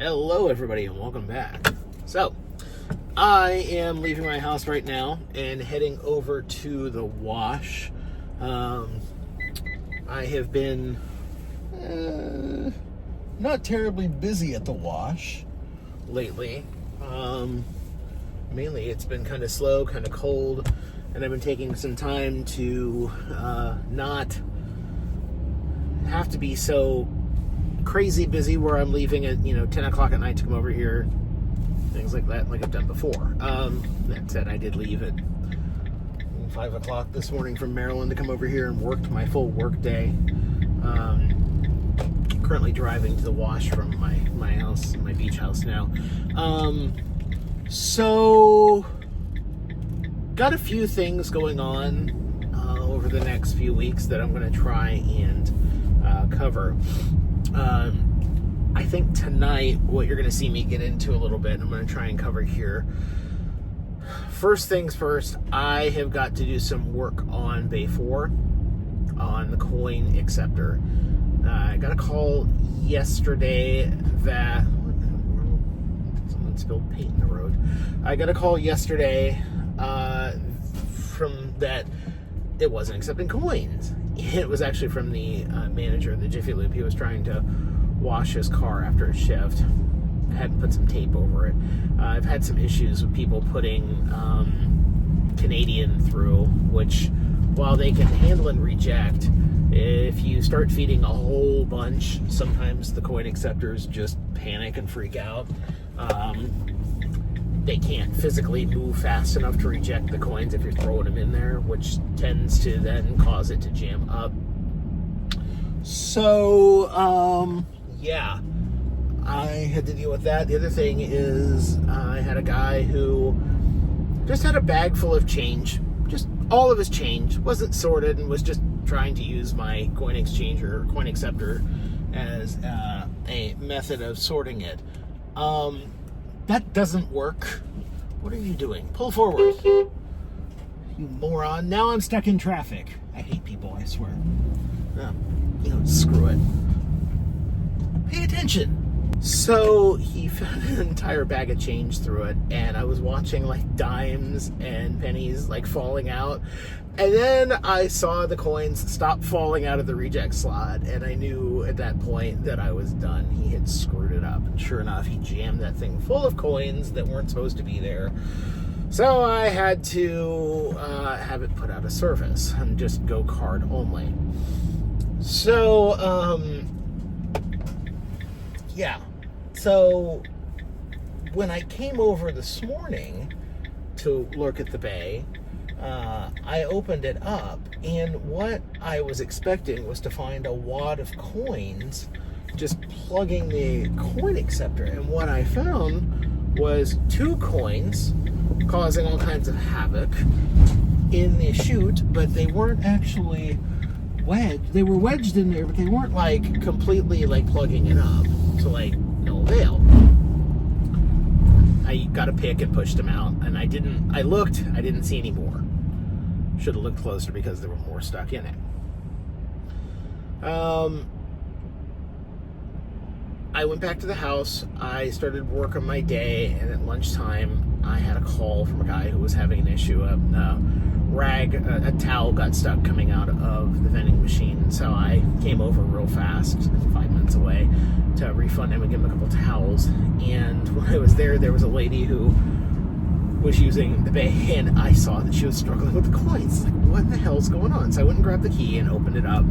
Hello everybody and welcome back. So, I am leaving my house right now and heading over to the wash. I have been not terribly busy at the wash lately. Mainly it's been kind of slow, kind of cold, and I've been taking some time to not have to be so crazy busy where I'm leaving at 10 o'clock at night to come over here, things like that, like I've done before. That said, I did leave at 5 o'clock this morning from Maryland to come over here and worked my full work day. Currently driving to the wash from my house, my beach house now. So got a few things going on over the next few weeks that I'm going to try and cover. I think tonight what you're going to see me get into a little bit, I'm going to try and cover here. First things first, I have got to do some work on Bay 4 on the coin acceptor. I got a call yesterday that someone spilled paint in the road. I got a call yesterday from that it wasn't accepting coins. It was actually from the manager of the Jiffy Lube. He was trying to wash his car after a shift. I had put some tape over it. I've had some issues with people putting Canadian through, which, while they can handle and reject, if you start feeding a whole bunch, sometimes the coin acceptors just panic and freak out. They can't physically move fast enough to reject the coins if you're throwing them in there, which tends to then cause it to jam up. So, yeah, I had to deal with that. The other thing is I had a guy who just had a bag full of change, just all of his change, wasn't sorted, and was just trying to use my coin exchanger or coin acceptor as a method of sorting it. That doesn't work. What are you doing? Pull forward. You moron. Now I'm stuck in traffic. I hate people, I swear. Screw it. Pay attention. So he found an entire bag of change through it, and I was watching like dimes and pennies like falling out. And then I saw the coins stop falling out of the reject slot, and I knew at that point that I was done. He had screwed it up, and sure enough, he jammed that thing full of coins that weren't supposed to be there. So I had to have it put out of service and just go card only. So, yeah. So when I came over this morning to look at the bay, I opened it up, and what I was expecting was to find a wad of coins just plugging the coin acceptor, and what I found was 2 coins causing all kinds of havoc in the chute, but they weren't actually wedged. They were wedged in there, but they weren't like completely like plugging it up, so like no avail. I got a pick and pushed them out, and I looked, I didn't see any more. Should have looked closer because there were more stuck in it. I went back to the house. I started work on my day, and at lunchtime, I had a call from a guy who was having an issue. A towel got stuck coming out of the vending machine, so I came over real fast, 5 minutes away, to refund him and give him a couple towels. And when I was there was a lady who was using the bay, and I saw that she was struggling with the coins. Like, what the hell's going on? So I went and grabbed the key and opened it up,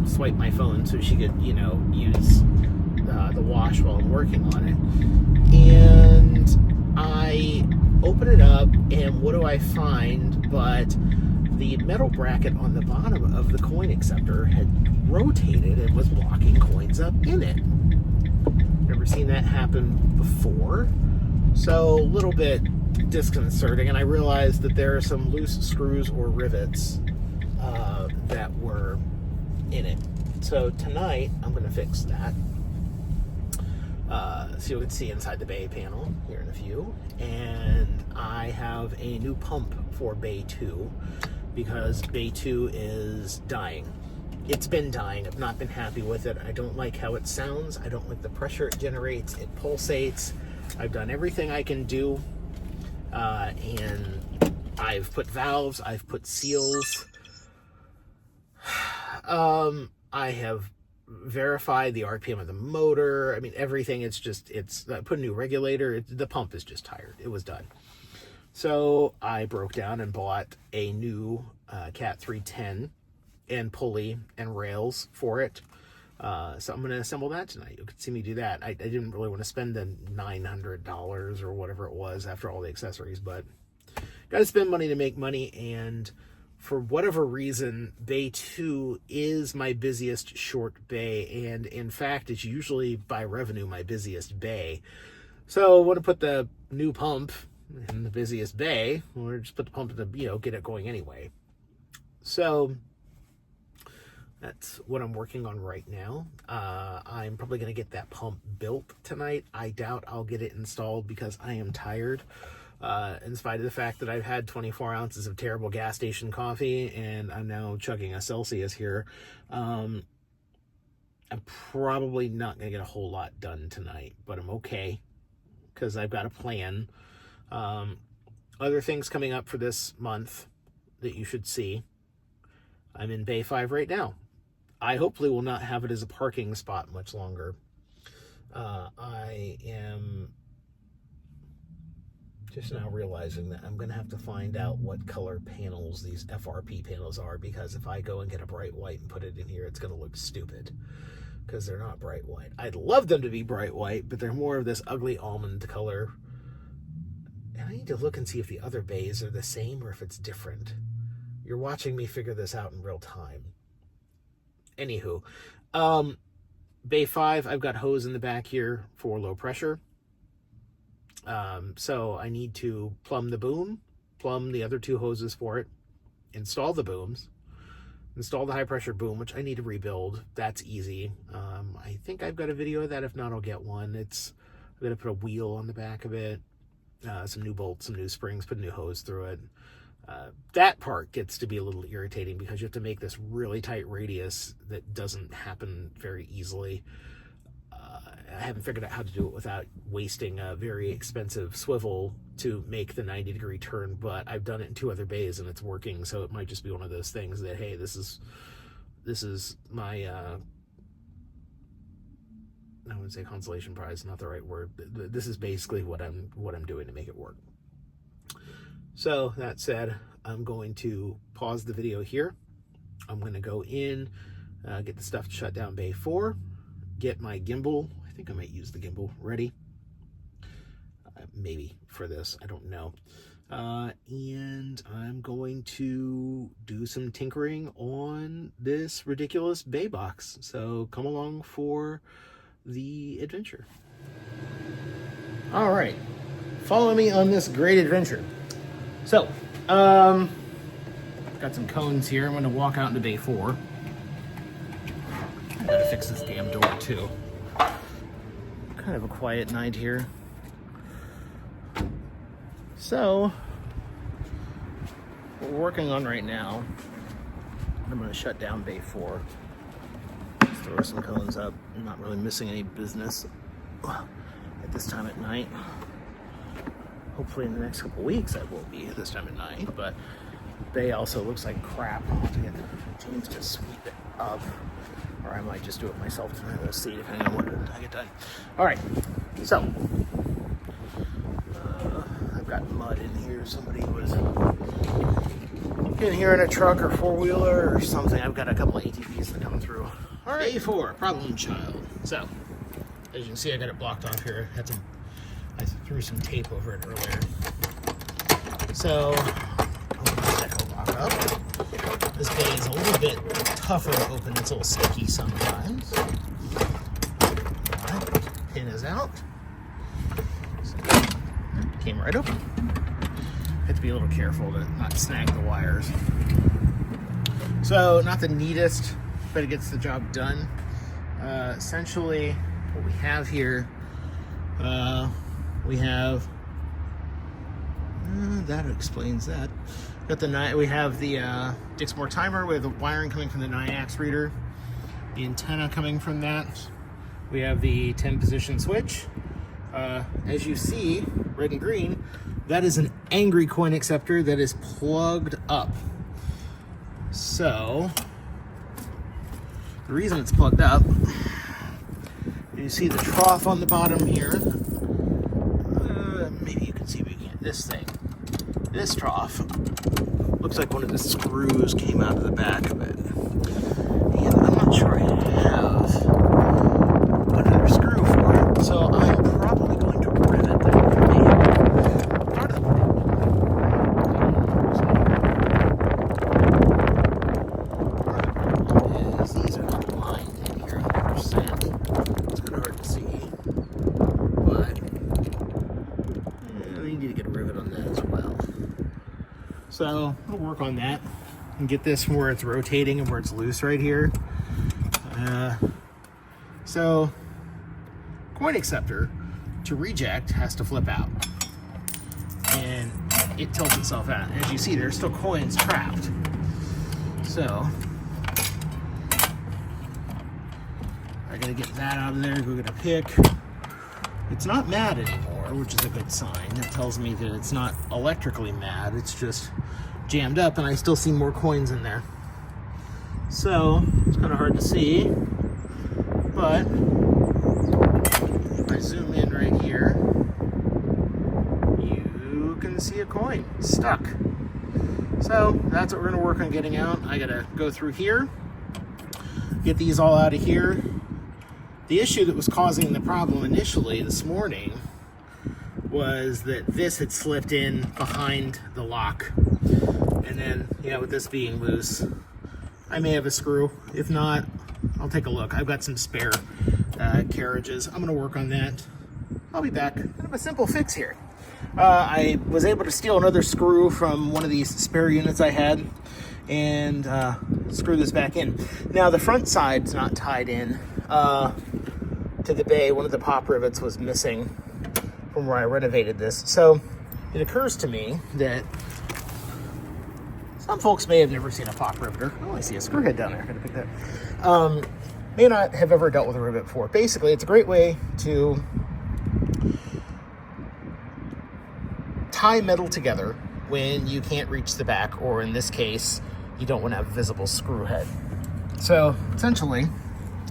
swiped my phone so she could, use the wash while I'm working on it. And I open it up, and what do I find but the metal bracket on the bottom of the coin acceptor had rotated and was blocking coins up in it. Never seen that happen before. So a little bit disconcerting, and I realized that there are some loose screws or rivets that were in it. So tonight I'm going to fix that. So you can see inside the bay panel here in a few. And I have a new pump for Bay 2 because Bay 2 is dying. it's been dying. I've not been happy with it. I don't like how it sounds. I don't like the pressure it generates. It pulsates. I've done everything I can do, and I've put valves, I've put seals, I have verified the RPM of the motor. I mean, everything. I put a new regulator. The pump is just tired. It was done. So I broke down and bought a new Cat 310 and pulley and rails for it. So I'm going to assemble that tonight. You can see me do that. I didn't really want to spend the $900 or whatever it was after all the accessories, but got to spend money to make money. And for whatever reason, Bay 2 is my busiest short bay. And in fact, it's usually by revenue my busiest bay. So I want to put the new pump in the busiest bay, or just put the pump in the, get it going anyway. So that's what I'm working on right now. I'm probably going to get that pump built tonight. I doubt I'll get it installed because I am tired. In spite of the fact that I've had 24 ounces of terrible gas station coffee and I'm now chugging a Celsius here, I'm probably not going to get a whole lot done tonight, but I'm okay because I've got a plan. Other things coming up for this month that you should see. I'm in Bay 5 right now. I hopefully will not have it as a parking spot much longer. I am just now realizing that I'm going to have to find out what color panels these FRP panels are, because if I go and get a bright white and put it in here, it's going to look stupid because they're not bright white. I'd love them to be bright white, but they're more of this ugly almond color. And I need to look and see if the other bays are the same or if it's different. You're watching me figure this out in real time. Anywho, Bay 5, I've got hose in the back here for low pressure. So I need to plumb the boom, plumb the other two hoses for it, install the booms, install the high pressure boom, which I need to rebuild. That's easy. I think I've got a video of that. If not, I'll get one. I'm going to put a wheel on the back of it, some new bolts, some new springs, put a new hose through it. That part gets to be a little irritating because you have to make this really tight radius that doesn't happen very easily. I haven't figured out how to do it without wasting a very expensive swivel to make the 90-degree turn, but I've done it in 2 other bays and it's working, so it might just be one of those things that, hey, this is my I wouldn't say consolation prize, not the right word. This is basically what I'm doing to make it work. So that said, I'm going to pause the video here. I'm going to go in, get the stuff to shut down Bay 4, get my gimbal. I think I might use the gimbal ready. Maybe for this, I don't know. And I'm going to do some tinkering on this ridiculous bay box. So come along for the adventure. All right, follow me on this great adventure. So, got some cones here. I'm going to walk out into Bay 4. I gotta fix this damn door too. Kind of a quiet night here. So, what we're working on right now, I'm going to shut down Bay 4. Just throw some cones up. I'm not really missing any business at this time at night. Hopefully in the next couple weeks I will be at this time at night, but Bay also looks like crap. I'll have to get James to sweep it up, or I might just do it myself tonight. We'll see, depending on what I get done. All right, so I've got mud in here. Somebody was in here in a truck or four-wheeler or something. I've got a couple of ATVs that come through. All right, Bay 4, problem child. So, as you can see, I got it blocked off here. I threw some tape over it earlier. So, open the second lock up. This bay is a little bit tougher to open. It's a little sticky sometimes. Alright, pin is out. So, came right open. Have to be a little careful to not snag the wires. So, not the neatest, but it gets the job done. Essentially, what we have here, we have, that explains that. We have the Dixmoor timer. We have the wiring coming from the Nayax reader. The antenna coming from that. We have the 10 position switch. As you see, red and green, that is an angry coin acceptor that is plugged up. So, the reason it's plugged up, you see the trough on the bottom here. Maybe you can see this thing. This trough looks like one of the screws came out of the back of it. And I'm not sure I have another screw for it, so I'm probably going to rivet that part of the part. These are not lined in here 100%. It's kind of hard to see, but we need to get a rivet on that as well. So I'll work on that and get this from where it's rotating and where it's loose right here. So coin acceptor to reject has to flip out and it tilts itself out. As you see, there's still coins trapped. So I gotta get that out of there, go get a pick. It's not mad anymore, which is a good sign. That tells me that it's not electrically mad, it's just jammed up and I still see more coins in there. So it's kind of hard to see, but if I zoom in right here, you can see a coin stuck. So that's what we're gonna work on getting out. I gotta go through here, get these all out of here. The issue that was causing the problem initially this morning was that this had slipped in behind the lock. And then, with this being loose, I may have a screw. If not, I'll take a look. I've got some spare carriages. I'm gonna work on that. I'll be back. Kind of a simple fix here. I was able to steal another screw from one of these spare units I had and screw this back in. Now the front side's not tied in to the bay. One of the pop rivets was missing from where I renovated this. So it occurs to me that some folks may have never seen a pop riveter. Oh, I see a screw head down there. I'm gonna pick that. May not have ever dealt with a rivet before. Basically, it's a great way to tie metal together when you can't reach the back, or in this case, you don't want to have a visible screw head. So essentially,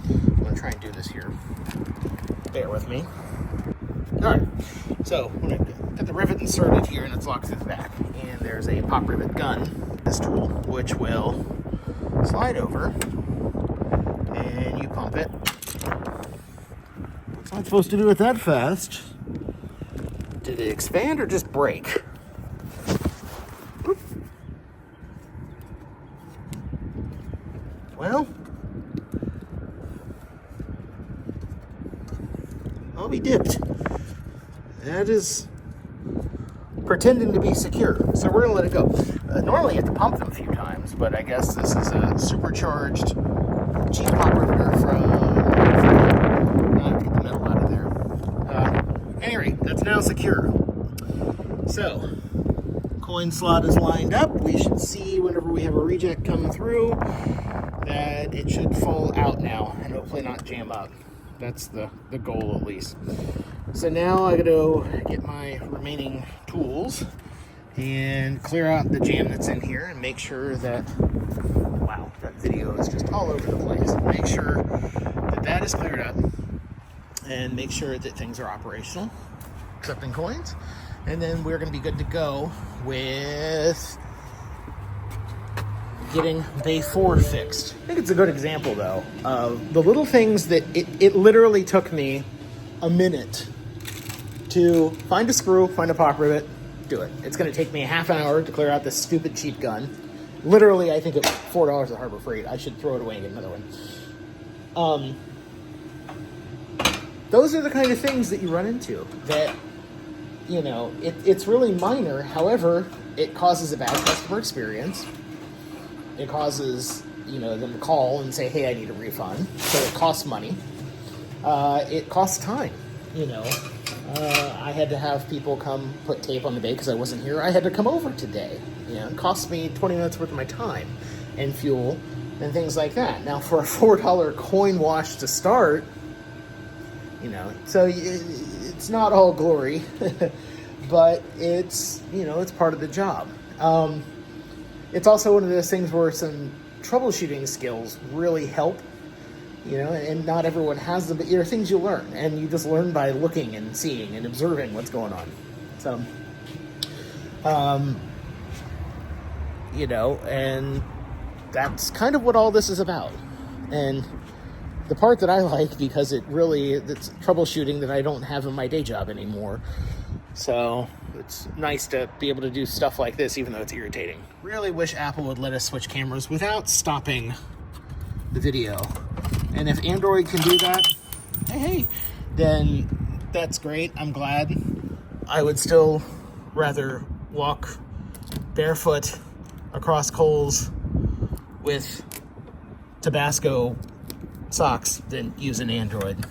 I'm gonna try and do this here. Bear with me. All right, so I'm gonna get the rivet inserted here and it's locked through the back. And there's a pop rivet gun, this tool, which will slide over and you pump it. What's not supposed to do it that fast? Did it expand or just break? Boop. Well, I'll be dipped. That is pretending to be secure. So we're gonna let it go. Normally you have to pump them a few times, but I guess this is a supercharged cheap pop riveter from I have to get the metal out of there. Anyway, that's now secure. So, coin slot is lined up. We should see whenever we have a reject come through that it should fall out now and hopefully not jam up. That's the goal at least. So now I gotta get my remaining tools and clear out the jam that's in here and make sure that, wow, that video is just all over the place. Make sure that that is cleared up and make sure that things are operational, accepting coins. And then we're gonna be good to go with getting Bay 4 fixed. I think it's a good example though of the little things that it literally took me a minute to find a screw, find a pop rivet, do it. It's gonna take me a half an hour to clear out this stupid cheap gun. Literally, I think it's $4 at Harbor Freight. I should throw it away and get another one. Those are the kind of things that you run into that, it's really minor. However, it causes a bad customer experience. It causes, them to call and say, hey, I need a refund. So it costs money. It costs time, I had to have people come put tape on the bay because I wasn't here. I had to come over today, You know, it costs me 20 minutes worth of my time and fuel and things like that. Now, for a $4 coin wash to start, you know, so it's not all glory, but it's, you know, it's part of the job. It's also one of those things where some troubleshooting skills really help, you know, and not everyone has them, but there are things you learn, and you just learn by looking and seeing and observing what's going on. So, you know, and that's kind of what all this is about. And the part that I like, because it's troubleshooting that I don't have in my day job anymore. So it's nice to be able to do stuff like this, even though it's irritating. Really wish Apple would let us switch cameras without stopping the video. And if Android can do that, hey, then that's great. I'm glad. I would still rather walk barefoot across coals with Tabasco socks than use an Android.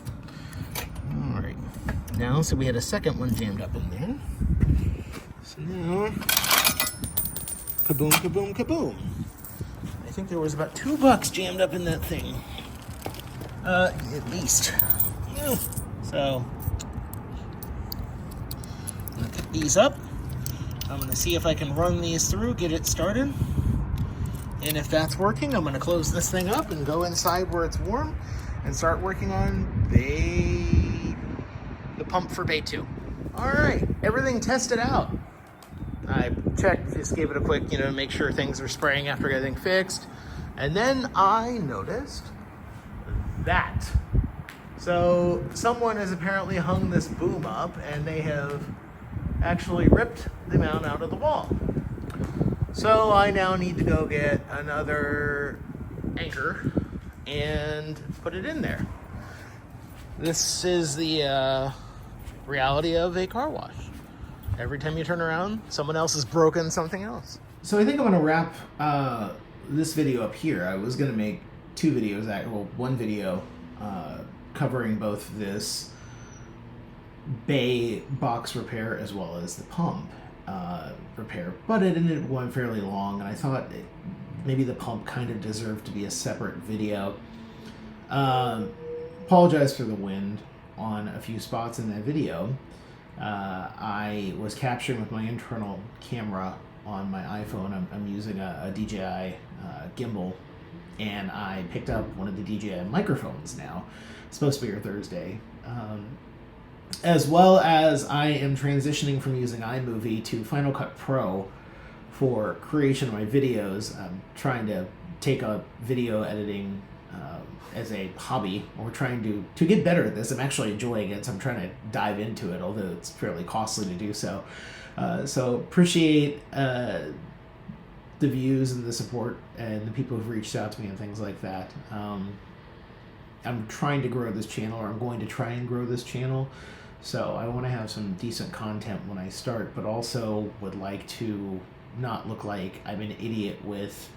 All right. Now, so we had a second one jammed up in there. So now, kaboom, kaboom, kaboom. I think there was about $2 jammed up in that thing. At least. Yeah. So, I'm gonna pick these up. I'm gonna see if I can run these through, get it started. And if that's working, I'm gonna close this thing up and go inside where it's warm and start working on the pump for Bay 2. All right, everything tested out. I checked, just gave it a quick, you know, make sure things are spraying after getting fixed. And then I noticed that. So someone has apparently hung this boom up, and they have actually ripped the mount out of the wall. So I now need to go get another anchor and put it in there. This is the reality of a car wash. Every time you turn around, someone else has broken something else. So I think I'm gonna wrap this video up here. I was gonna make two videos, one video covering both this bay box repair as well as the pump repair, but it ended up going fairly long, and I thought maybe the pump kind of deserved to be a separate video. Apologize for the wind on a few spots in that video. I was capturing with my internal camera on my iPhone. I'm using a DJI gimbal, and I picked up one of the DJI microphones now. It's supposed to be here Thursday. As well as I am transitioning from using iMovie to Final Cut Pro for creation of my videos. I'm trying to take up video editing as a hobby, or trying to get better at this. I'm actually enjoying it, so I'm trying to dive into it, although it's fairly costly to do so. So appreciate the views and the support and the people who've reached out to me and things like that. I'm trying to grow this channel, or I'm going to try and grow this channel. So I want to have some decent content when I start, but also would like to not look like I'm an idiot with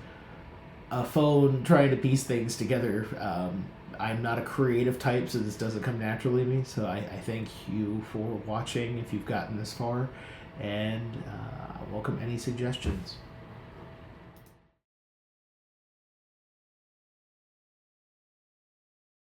a phone trying to piece things together. I'm not a creative type, so this doesn't come naturally to me. So I thank you for watching if you've gotten this far, and I welcome any suggestions.